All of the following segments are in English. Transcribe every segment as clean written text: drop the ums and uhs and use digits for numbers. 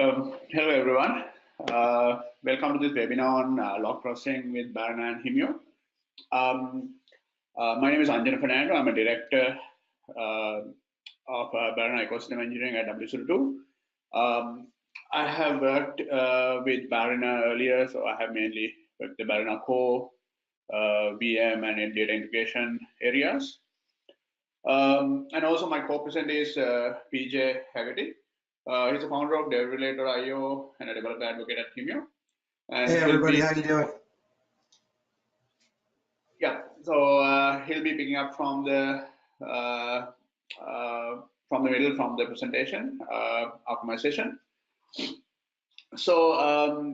Hello everyone. Welcome to this webinar on log processing with Ballerina and Humio. My name is Anjana Fernando. I'm a director of Ballerina Ecosystem Engineering at WSO2. I have worked with Ballerina earlier, so I have mainly worked the Ballerina core, VM, and data integration areas. And also my co-presenter is PJ Haggerty. He's the founder of Defibrillator.io and a developer advocate at Humio. And hey everybody, how you doing? Yeah, so he'll be picking up from the middle from the presentation after my session. So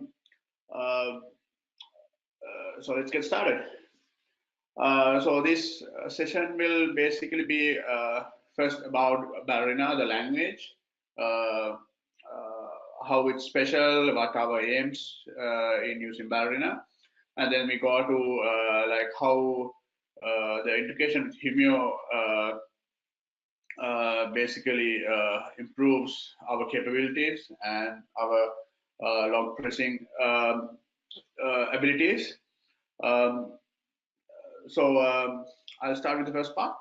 so let's get started. So this session will basically be first about Ballerina, the language. How it's special, what our aims in using Ballerina, and then we go to like how the integration with Humio basically improves our capabilities and our log processing abilities. So I'll start with the first part.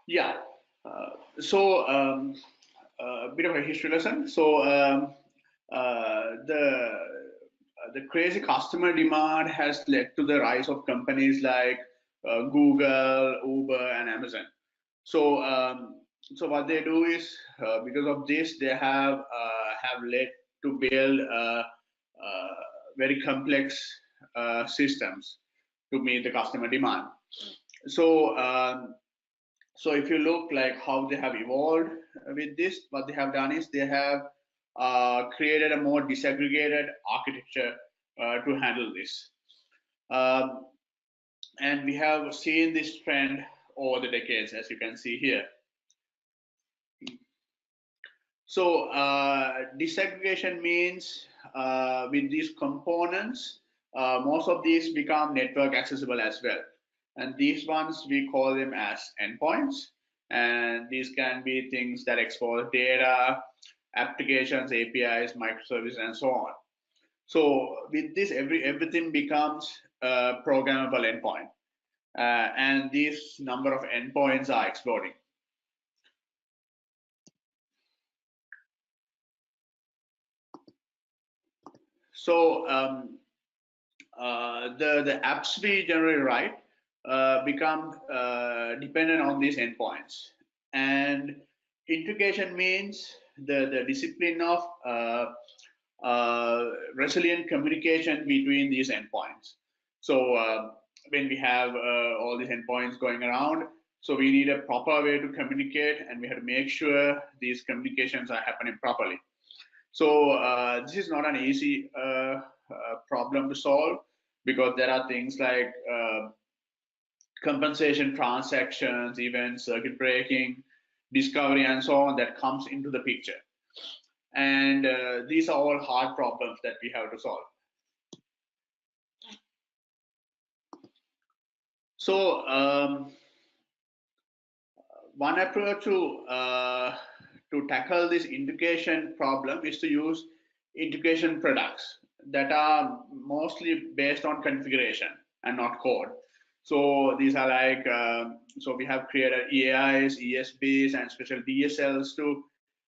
Yeah. So a bit of a history lesson. So the crazy customer demand has led to the rise of companies like Google, Uber, and Amazon. So so what they do is because of this, they have led to build very complex systems to meet the customer demand. So so if you look like how they have evolved with this, what they have done is they have created a more disaggregated architecture to handle this. And we have seen this trend over the decades, as you can see here. So disaggregation means with these components, most of these become network accessible as well. And these ones, we call them as endpoints. And these can be things that expose data, applications, APIs, microservices, and so on. So with this, everything becomes a programmable endpoint. And this number of endpoints are exploding. So the apps we generally write become dependent on these endpoints. And integration means the discipline of resilient communication between these endpoints. So when we have all these endpoints going around, so we need a proper way to communicate, and we have to make sure these communications are happening properly. So this is not an easy problem to solve, because there are things like compensation transactions, even circuit breaking, discovery, and so on that comes into the picture. And these are all hard problems that we have to solve. So one approach to tackle this integration problem is to use integration products that are mostly based on configuration and not code. So these are like, so we have created EAIs, ESBs, and special DSLs to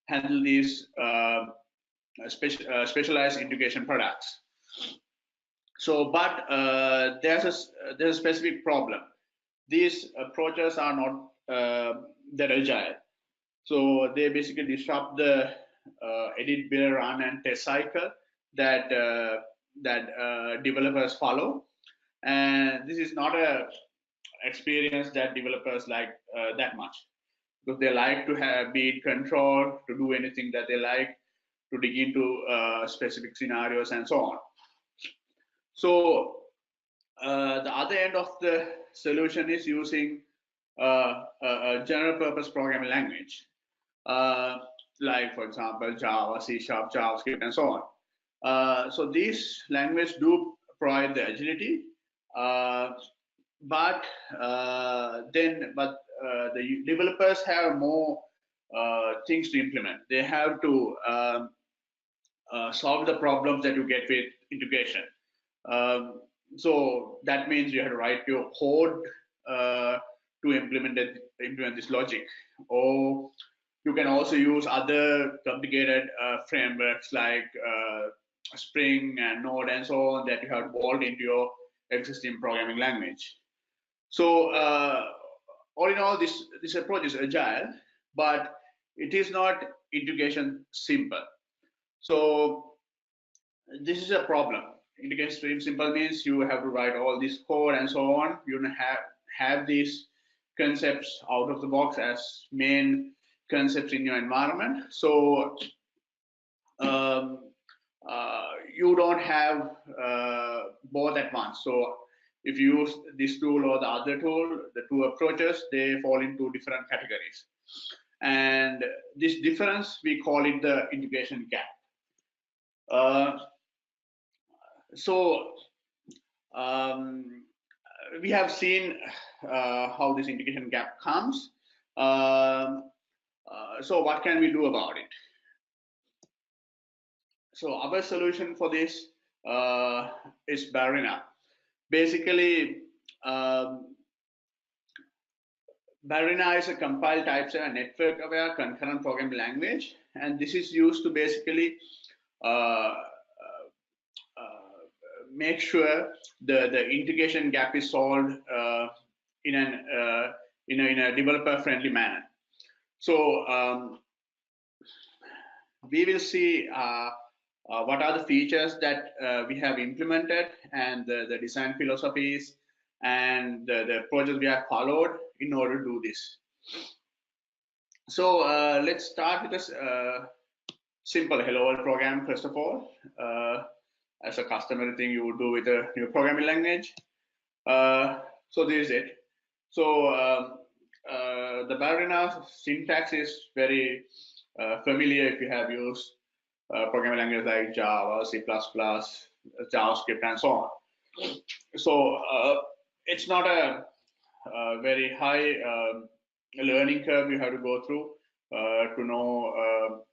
handle these specialized integration products. So, but there's a specific problem. These approaches are not that agile. So they basically disrupt the edit, build, run, and test cycle that developers follow. And this is not a experience that developers like that much, because they like to be in control, to do anything that they like, to dig into specific scenarios and so on. So the other end of the solution is using a general purpose programming language, like, for example, Java, C#, JavaScript, and so on. So these languages do provide the agility, but the developers have more things to implement. They have to solve the problems that you get with integration. So that means you have to write your code to implement this logic, or you can also use other complicated frameworks like Spring and Node and so on that you have bolt into your existing programming language. So all in all, this approach is agile, but it is not integration simple. So this is a problem. Integration simple means you have to write all this code and so on. You have these concepts out of the box as main concepts in your environment. So you don't have both at once. So if you use this tool or the other tool, the two approaches, they fall into different categories. And this difference, we call it the integration gap. So we have seen how this integration gap comes. So what can we do about it? So our solution for this is Ballerina. Basically, Ballerina is a compiled type-aware, network-aware concurrent programming language, and this is used to basically make sure the integration gap is solved in a developer-friendly manner. So we will see what are the features that we have implemented and the design philosophies and the approaches we have followed in order to do this. So let's start with a simple hello world program first of all. As a customary thing you would do with a new programming language. So this is it. So the Ballerina syntax is very familiar if you have used programming languages like Java, C++, JavaScript, and so on. So it's not a very high learning curve you have to go through to know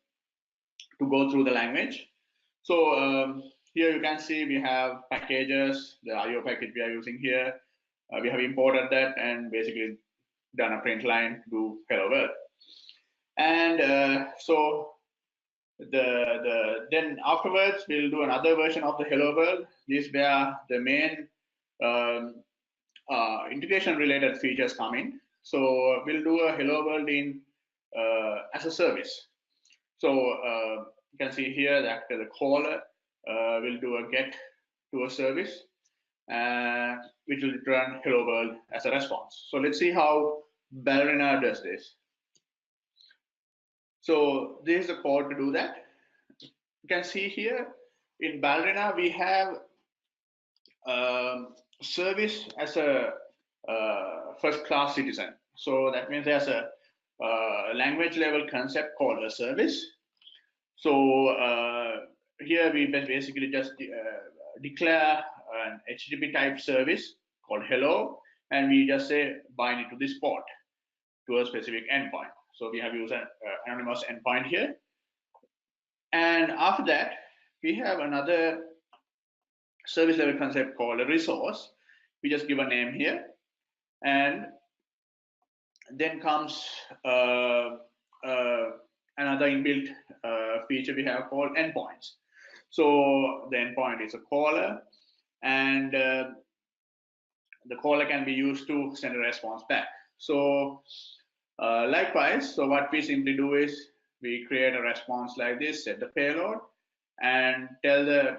to go through the language. So here you can see we have packages, the IO package we are using here. We have imported that and basically done a print line to do hello world. And so then afterwards we'll do another version of the hello world. This where the main integration related features come in. So we'll do a hello world in as a service. So you can see here that the caller will do a get to a service, which will return hello world as a response. So let's see how Ballerina does this. So this is the code to do that. You can see here in Ballerina we have service as a first-class citizen. So that means there's a language level concept called a service. So here we basically just declare an HTTP type service called hello, and we just say bind it to this port to a specific endpoint. So we have used an anonymous endpoint here. And after that, we have another service level concept called a resource. We just give a name here. And then comes another inbuilt feature we have called endpoints. So the endpoint is a caller, and the caller can be used to send a response back. So likewise, so what we simply do is we create a response like this, set the payload, and tell the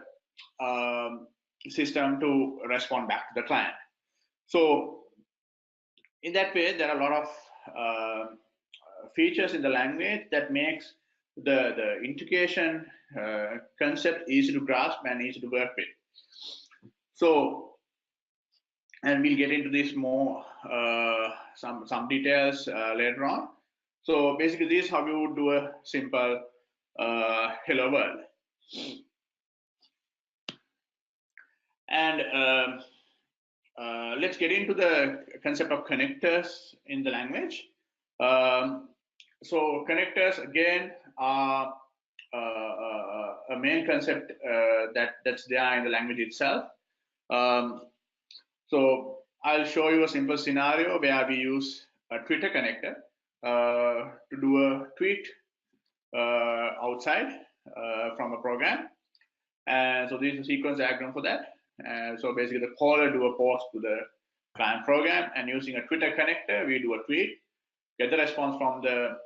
system to respond back to the client. So in that way, there are a lot of features in the language that makes the integration concept easy to grasp and easy to work with. So, and we'll get into this more, some details later on. So basically this is how you would do a simple hello world. And let's get into the concept of connectors in the language. So connectors again are a main concept that's there in the language itself. So I'll show you a simple scenario where we use a Twitter connector to do a tweet outside from a program. And so this is a sequence diagram for that. So basically the caller do a post to the client program, and using a Twitter connector, we do a tweet, get the response from the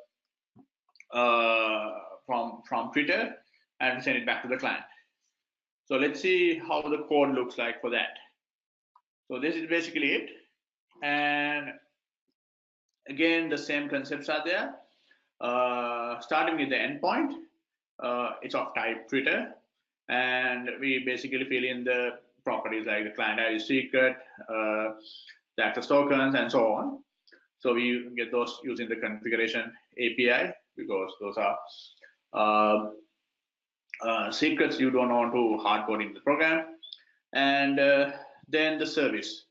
from Twitter, and send it back to the client. So let's see how the code looks like for that. So this is basically it. And again, the same concepts are there. Starting with the endpoint, it's of type Twitter, and we basically fill in the properties like the client ID secret, the access tokens, and so on. So we get those using the configuration API, because those are secrets you don't want to hard code in the program. And then the service.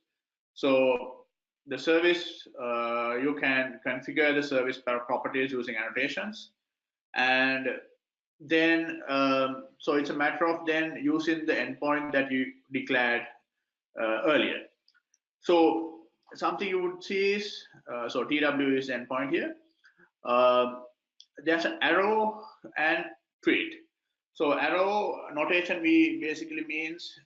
So the service, you can configure the service properties using annotations. And then, so it's a matter of then using the endpoint that you declared earlier. So something you would see is, so TW is endpoint here. There's an arrow and tweet. So arrow notation basically means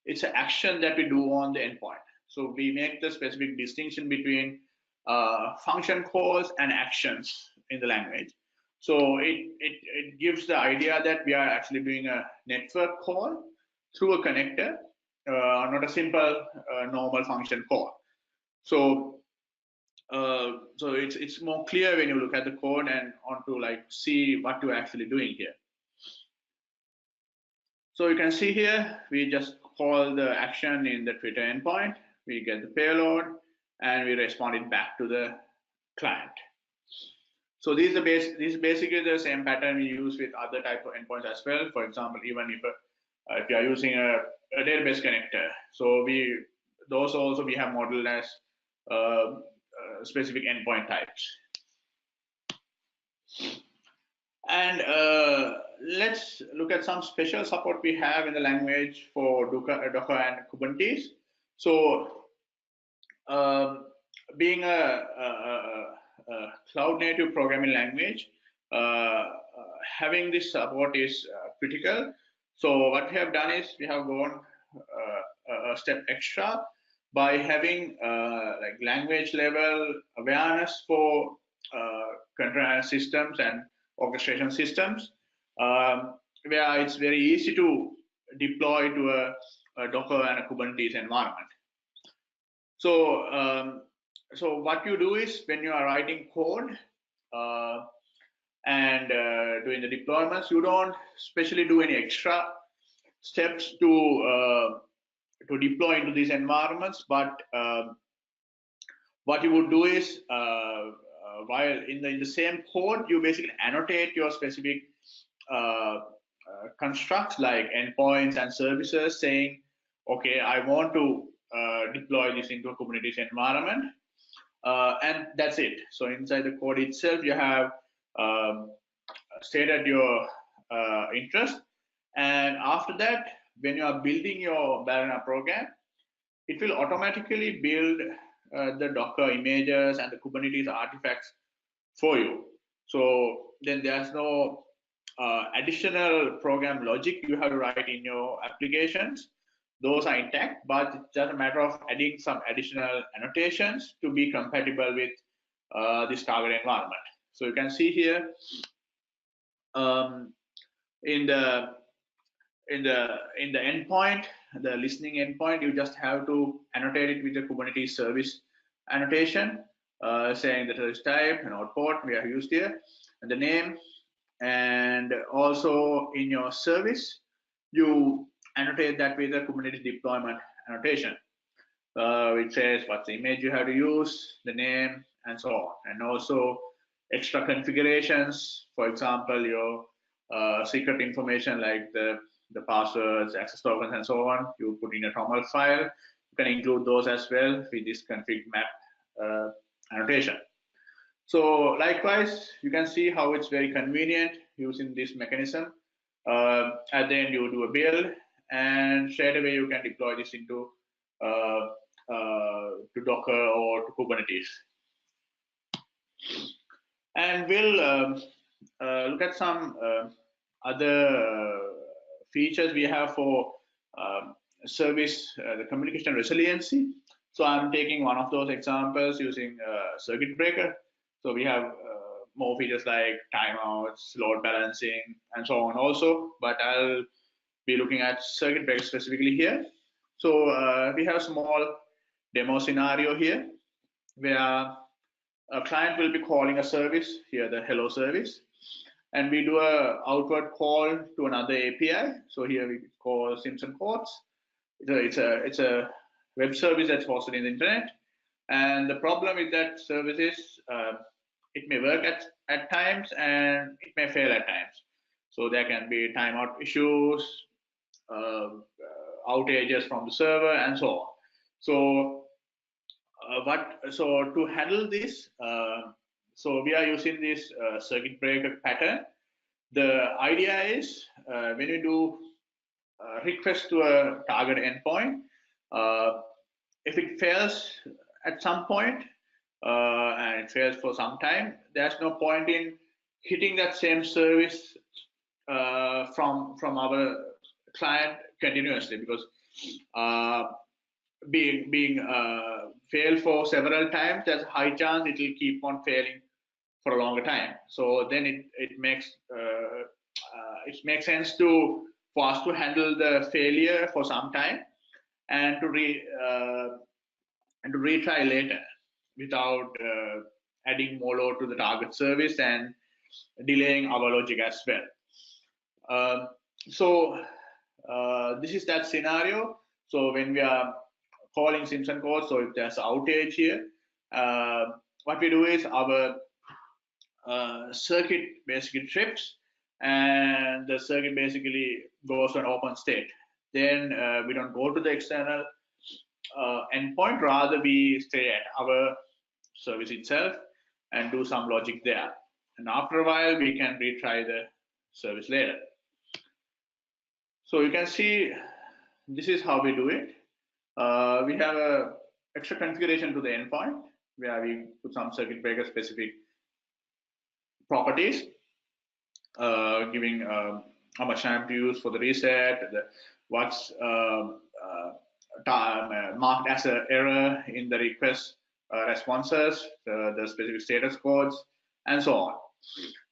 it's an action that we do on the endpoint. So we make the specific distinction between function calls and actions in the language. So it gives the idea that we are actually doing a network call through a connector, not a simple normal function call. So so it's more clear when you look at the code and want to like see what you're actually doing here. So you can see here, we just call the action in the Twitter endpoint, we get the payload, and we respond it back to the client. So this is basically the same pattern we use with other type of endpoints as well. For example, even if you are using a database connector, so those also we have modeled as specific endpoint types. And let's look at some special support we have in the language for Docker and Kubernetes. So being a cloud native programming language, having this support is critical. So what we have done is we have gone a step extra by having like language level awareness for container systems and orchestration systems, where it's very easy to deploy to a Docker and a Kubernetes environment. So so what you do is when you are writing code and doing the deployments, you don't specially do any extra steps to deploy into these environments, but what you would do is while in the same code, you basically annotate your specific constructs like endpoints and services, saying, okay, I want to deploy this into a Kubernetes environment, and that's it. So inside the code itself, you have stated your interest, and after that, when you are building your Ballerina program, it will automatically build the Docker images and the Kubernetes artifacts for you. So then there's no additional program logic you have to write in your applications. Those are intact, but it's just a matter of adding some additional annotations to be compatible with this target environment. So you can see here in the endpoint, the listening endpoint, you just have to annotate it with the Kubernetes service annotation, saying the service type and output we have used here, and the name. And also in your service, you annotate that with the Kubernetes deployment annotation, which says what's the image you have to use, the name, and so on. And also extra configurations, for example, your secret information like the passwords, access tokens, and so on, you put in a YAML file. You can include those as well with this config map annotation. So likewise, you can see how it's very convenient using this mechanism. At the end, you do a build, and straight away you can deploy this into to Docker or to Kubernetes. And we'll look at some other features we have for service, the communication resiliency. So I'm taking one of those examples using circuit breaker. So we have more features like timeouts, load balancing, and so on also, but I'll be looking at circuit breaker specifically here. So we have a small demo scenario here where a client will be calling a service, here the hello service, and we do a outward call to another API. So here we call Simpson Courts. It's a web service that's hosted in the internet, and the problem with that service is it may work at times and it may fail at times. So there can be timeout issues, outages from the server, and so on. So to handle this, so we are using this circuit breaker pattern. The idea is when you do request to a target endpoint, if it fails at some point and it fails for some time, there's no point in hitting that same service from our client continuously, because being failed for several times, there's a high chance it will keep on failing for a longer time. So then it makes sense for us to handle the failure for some time and to retry later without adding more load to the target service and delaying our logic as well. This is that scenario. So when we are calling Simpson Courts, so if there's an outage here, what we do is our circuit basically trips, and the circuit basically goes to an open state. Then we don't go to the external endpoint, rather we stay at our service itself and do some logic there. And after a while, we can retry the service later. So you can see this is how we do it. We have a extra configuration to the endpoint where we put some circuit breaker specific properties, giving how much time to use for the reset, what's marked as an error in the request responses, the specific status codes, and so on.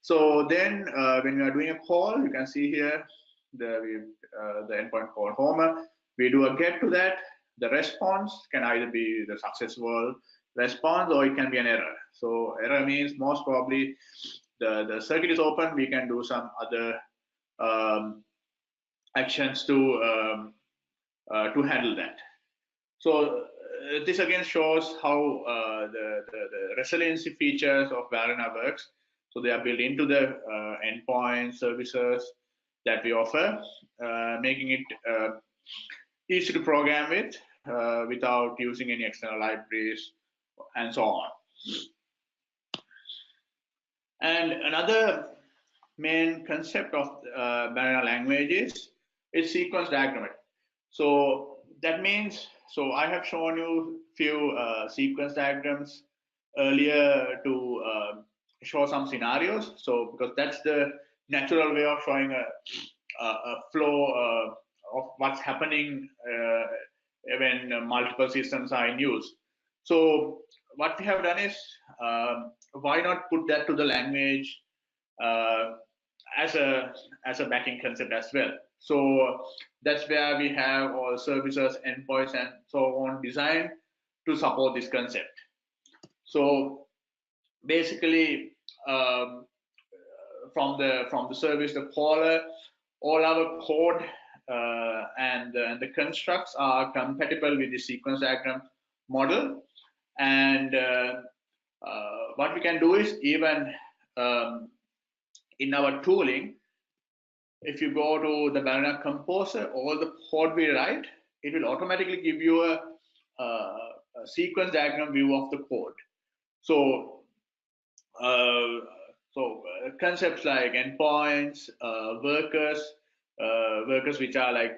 So then when we are doing a call, you can see here the endpoint called Homer. We do a get to that. The response can either be the successful response or it can be an error. So error means most probably the circuit is open. We can do some other actions to handle that. So this again shows how the resiliency features of Ballerina works. So they are built into the endpoint services that we offer, making it easy to program with without using any external libraries and so on. And another main concept of Ballerina language is sequence diagrammatic. So that means, so I have shown you few sequence diagrams earlier to show some scenarios. So because that's the natural way of showing a flow of what's happening when multiple systems are in use. So what we have done is, why not put that to the language as a backing concept as well. So that's where we have all services, endpoints, and so on designed to support this concept. So basically, from the service, the caller, all our code and the constructs are compatible with the sequence diagram model. And what we can do is, even in our tooling, if you go to the Ballerina Composer, all the code we write, it will automatically give you a a sequence diagram view of the code. So concepts like endpoints, workers which are like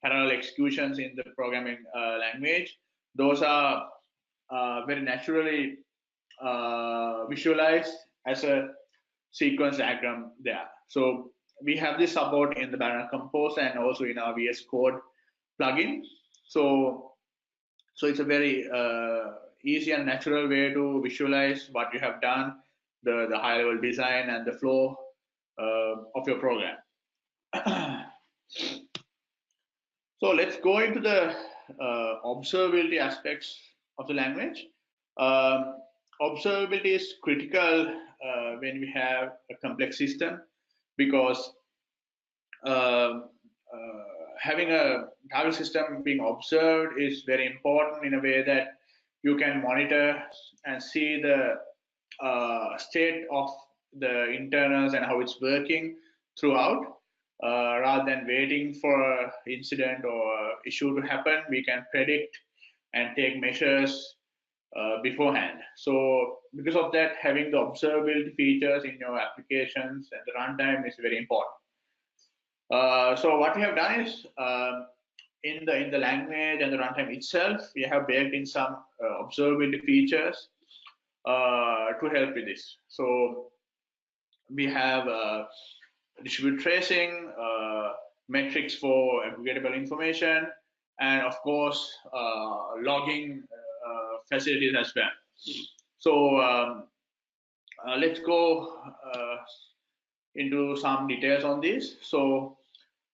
parallel executions in the programming language, those are very naturally visualized as a sequence diagram there. So we have this support in the Ballerina Compose and also in our VS Code plugin. So it's a very easy and natural way to visualize what you have done, the high level design and the flow of your program. So let's go into the observability aspects of the language. Observability is critical when we have a complex system, because having a target system being observed is very important in a way that you can monitor and see the state of the internals and how it's working throughout. Rather than waiting for an incident or issue to happen, we can predict and take measures beforehand. So because of that, having the observability features in your applications and the runtime is very important. So what we have done is in the language and the runtime itself, we have baked in some observability features to help with this. So we have distributed tracing, metrics for aggregatable information, and of course logging facilities as well. So let's go into some details on this. So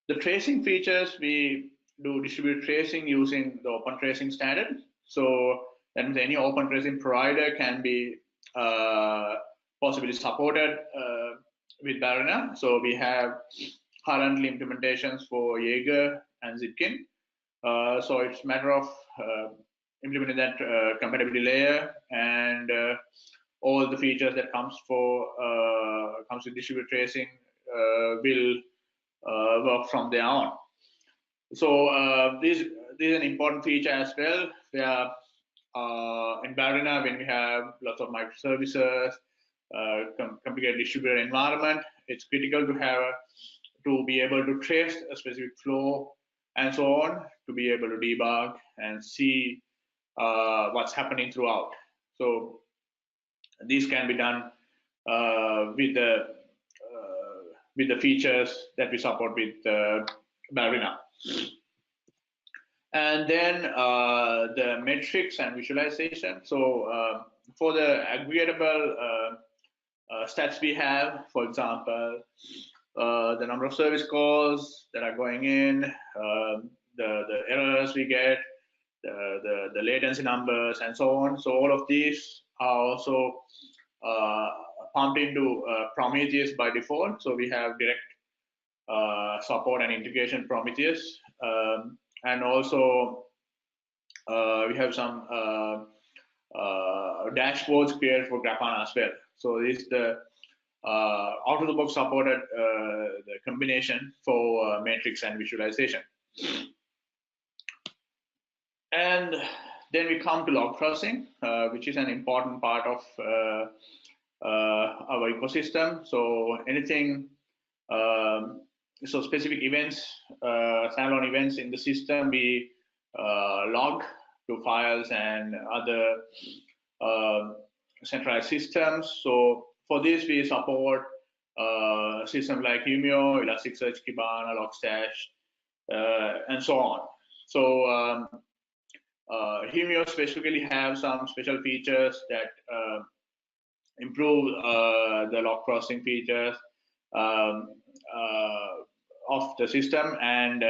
the tracing features, we do distributed tracing using the open tracing standard. So that means any open tracing provider can be possibly supported with Ballerina. So we have currently implementations for Jaeger and Zipkin. So it's a matter of implementing that compatibility layer, and all the features that comes with distributed tracing will work from there on. So this is an important feature as well, where in Ballerina, when we have lots of microservices, complicated distributed environment, it's critical to be able to trace a specific flow and so on, to be able to debug and see what's happening throughout. So these can be done with the features that we support with Ballerina. And then the metrics and visualization. So for the aggregatable stats we have, for example, the number of service calls that are going in, the errors we get, the latency numbers, and so on. So all of these are also pumped into Prometheus by default. So we have direct support and integration Prometheus, and also we have some dashboards created for Grafana as well. So this is the out of the box supported the combination for metrics and visualization. And then we come to log processing, which is an important part of our ecosystem. So anything, so specific events, standalone events in the system, we log to files and other centralized systems. So for this, we support systems like Humio, Elasticsearch, Kibana, Logstash, and so on. So Humio specifically have some special features that improve the log processing features of the system, and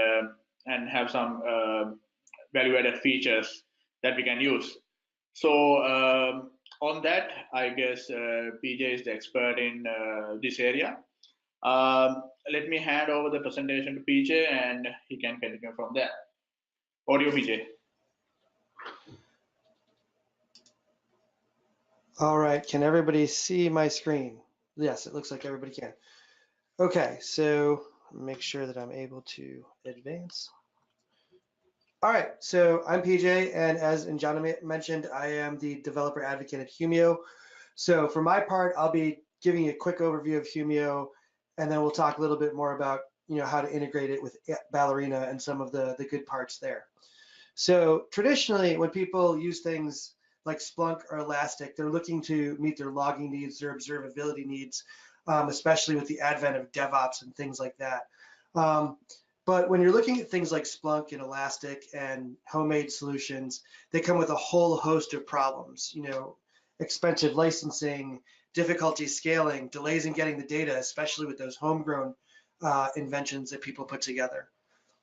have some value-added features that we can use. So on that, I guess PJ is the expert in this area. Let me hand over the presentation to PJ, and he can continue from there. Audio, PJ. All right, can everybody see my screen? Yes, it looks like everybody can. Okay, so make sure that I'm able to advance. All right, so I'm PJ, and as Njana mentioned, I am the developer advocate at Humio. So for my part, I'll be giving you a quick overview of Humio, and then we'll talk a little bit more about how to integrate it with Ballerina and some of the good parts there. So traditionally, when people use things like Splunk or Elastic, they're looking to meet their logging needs, their observability needs, especially with the advent of DevOps and things like that. Um, but when you're looking at things like Splunk and Elastic and homemade solutions, they come with a whole host of problems, expensive licensing, difficulty scaling, delays in getting the data, especially with those homegrown inventions that people put together.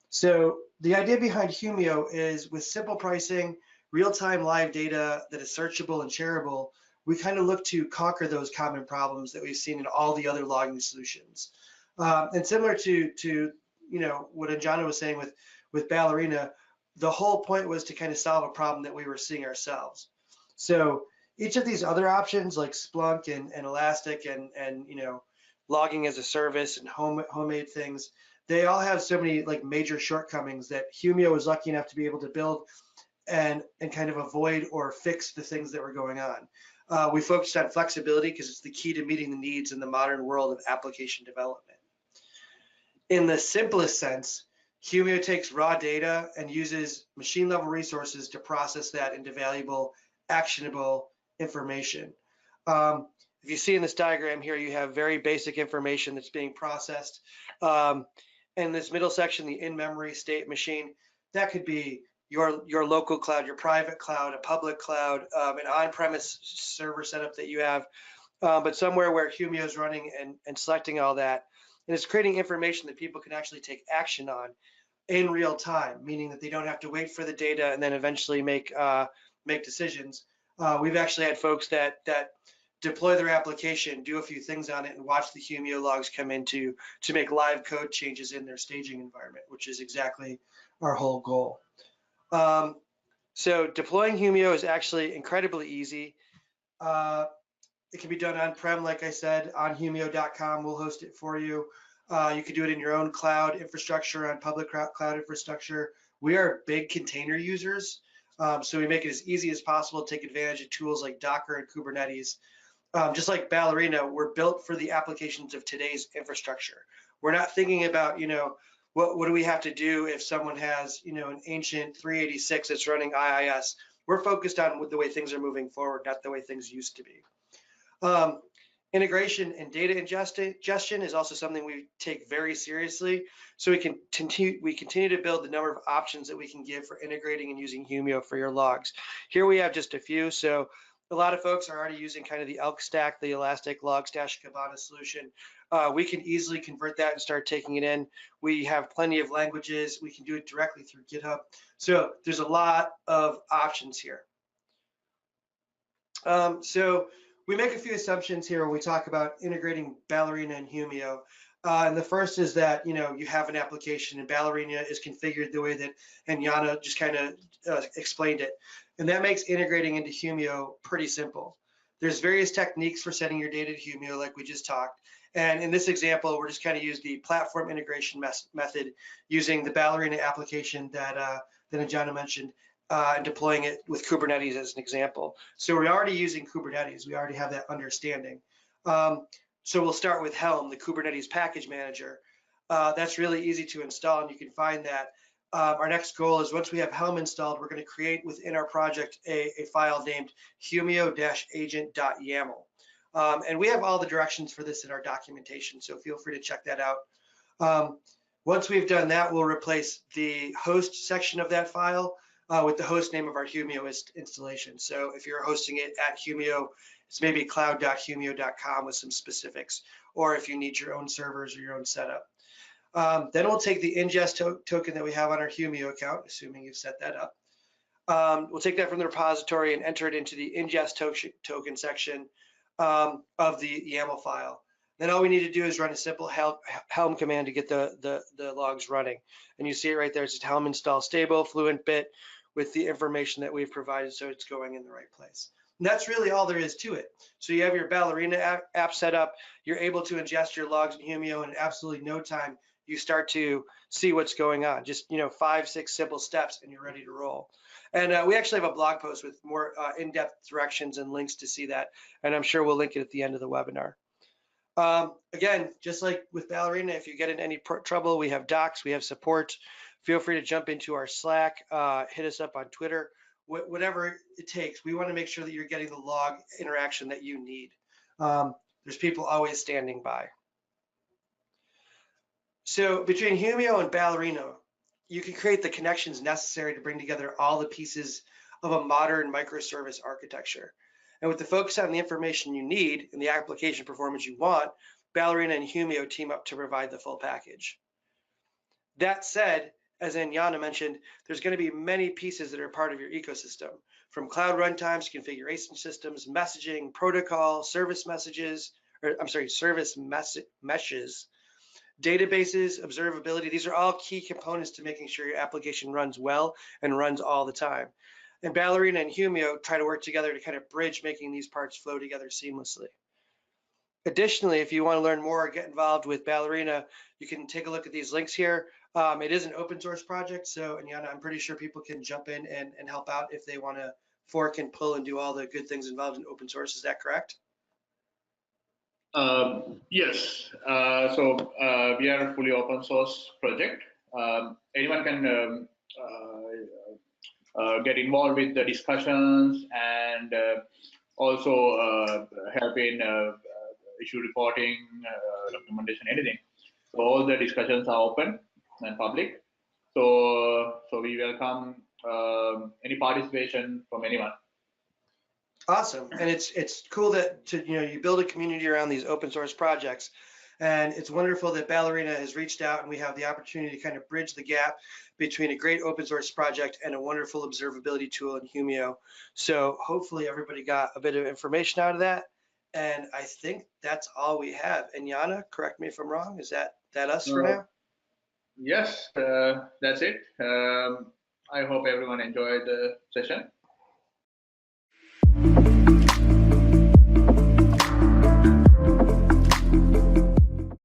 So the idea behind Humio is with simple pricing, real-time live data that is searchable and shareable, we kind of look to conquer those common problems that we've seen in all the other logging solutions. And similar to what Anjana was saying with Ballerina, the whole point was to kind of solve a problem that we were seeing ourselves. So each of these other options like Splunk and Elastic and logging as a service and homemade things, they all have so many like major shortcomings that Humio was lucky enough to be able to build and kind of avoid or fix the things that were going on. We focused on flexibility because it's the key to meeting the needs in the modern world of application development. In the simplest sense, Humio takes raw data and uses machine level resources to process that into valuable, actionable information. If you see in this diagram here, you have very basic information that's being processed. In this middle section, the in-memory state machine, that could be your local cloud, your private cloud, a public cloud, an on-premise server setup that you have, but somewhere where Humio is running and selecting all that. And it's creating information that people can actually take action on in real time, meaning that they don't have to wait for the data and then eventually make decisions. We've actually had folks that deploy their application, do a few things on it, and watch the Humio logs come in to make live code changes in their staging environment, which is exactly our whole goal. So deploying Humio is actually incredibly easy. It can be done on-prem, like I said, on humio.com. We'll host it for you. You can do it in your own cloud infrastructure, on public cloud infrastructure. We are big container users, so we make it as easy as possible to take advantage of tools like Docker and Kubernetes. Just like Ballerina, we're built for the applications of today's infrastructure. We're not thinking about, what do we have to do if someone has, an ancient 386 that's running IIS. We're focused on the way things are moving forward, not the way things used to be. Integration and data ingestion is also something we take very seriously. So we continue to build the number of options that we can give for integrating and using Humio for your logs. Here we have just a few. So a lot of folks are already using kind of the Elk Stack, the Elastic Logstash Kibana solution. We can easily convert that and start taking it in. We have plenty of languages. We can do it directly through GitHub. So there's a lot of options here. So we make a few assumptions here when we talk about integrating Ballerina and Humio. And the first is that, you have an application and Ballerina is configured the way that Anjana just kind of explained it. And that makes integrating into Humio pretty simple. There's various techniques for setting your data to Humio, like we just talked. And in this example, we're just kind of use the platform integration method using the Ballerina application that Anjana mentioned. And deploying it with Kubernetes as an example. So we're already using Kubernetes. We already have that understanding. So we'll start with Helm, the Kubernetes package manager. That's really easy to install, and you can find that. Our next goal is once we have Helm installed, we're going to create within our project a file named humio-agent.yaml. And we have all the directions for this in our documentation, so feel free to check that out. Once we've done that, we'll replace the host section of that file with the host name of our Humio installation. So if you're hosting it at Humio, it's maybe cloud.humio.com with some specifics, or if you need your own servers or your own setup. Then we'll take the ingest token that we have on our Humio account, assuming you've set that up. We'll take that from the repository and enter it into the ingest token section of the YAML file. Then all we need to do is run a simple Helm command to get the logs running. And you see it right there. It's just Helm install stable fluent bit with the information that we've provided, so it's going in the right place. And that's really all there is to it. So you have your Ballerina app set up. You're able to ingest your logs in Humio, and in absolutely no time, you start to see what's going on. Just 5, 6 simple steps, and you're ready to roll. And we actually have a blog post with more in-depth directions and links to see that, and I'm sure we'll link it at the end of the webinar. Again, just like with Ballerina, if you get in any trouble, we have docs, we have support. Feel free to jump into our Slack, hit us up on Twitter, whatever it takes. We want to make sure that you're getting the log interaction that you need. There's people always standing by. So between Humio and Ballerina, you can create the connections necessary to bring together all the pieces of a modern microservice architecture. And with the focus on the information you need and the application performance you want, Ballerina and Humio team up to provide the full package. That said, as Jana mentioned, there's going to be many pieces that are part of your ecosystem, from cloud runtimes, configuration systems, messaging, protocol, service meshes, databases, observability. These are all key components to making sure your application runs well and runs all the time. And Ballerina and Humio try to work together to kind of bridge making these parts flow together seamlessly. Additionally, if you want to learn more or get involved with Ballerina, you can take a look at these links here. It is an open source project, so Jana, I'm pretty sure people can jump in and help out if they want to fork and pull and do all the good things involved in open source. Is that correct? Yes. So we are a fully open source project. Anyone can get involved with the discussions and also help in issue reporting, documentation, anything. So all the discussions are open and public. So we welcome any participation from anyone. Awesome, and it's cool that you build a community around these open source projects, and it's wonderful that Ballerina has reached out and we have the opportunity to kind of bridge the gap between a great open source project and a wonderful observability tool in Humio. So hopefully everybody got a bit of information out of that, and I think that's all we have. And Jana, correct me if I'm wrong. Is that us for now? Yes, that's it. I hope everyone enjoyed the session.